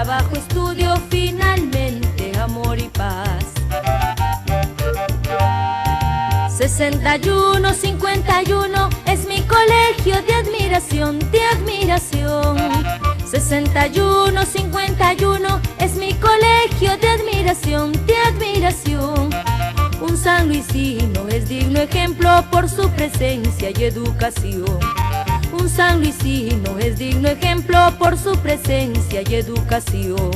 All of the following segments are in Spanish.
trabajo, estudio, finalmente amor y paz. 61, 51 es mi colegio de admiración, de admiración. 61, 51 es mi colegio de admiración, de admiración. Un sanluisino es digno ejemplo por su presencia y educación. Un sanluisino es digno ejemplo por su presencia y educación.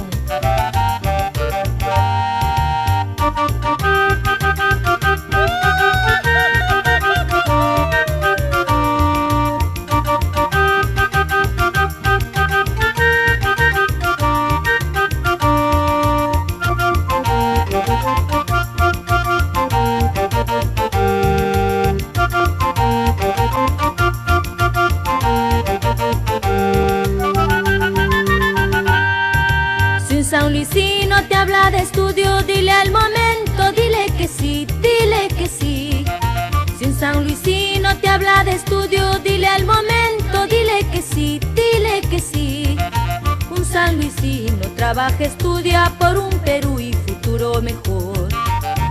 Sanluisino te habla de estudio, dile al momento, dile que sí, dile que sí. Si un sanluisino te habla de estudio, dile al momento, dile que sí, dile que sí. Un sanluisino trabaja, estudia por un Perú y futuro mejor.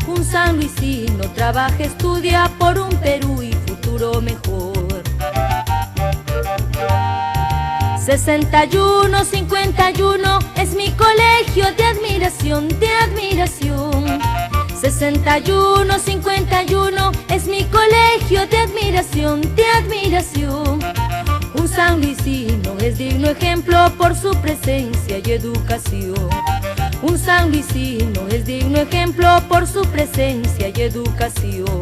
Un sanluisino trabaja, estudia por un Perú y futuro mejor. 61, 51 es mi colegio de admiración, de admiración. 61, 51 es mi colegio de admiración, de admiración. Un sanluisino es digno ejemplo por su presencia y educación. Un sanluisino es digno ejemplo por su presencia y educación.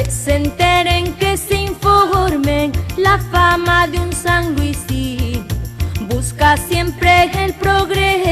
Se enteren, que se informen, la fama de un sanluisino busca siempre el progreso.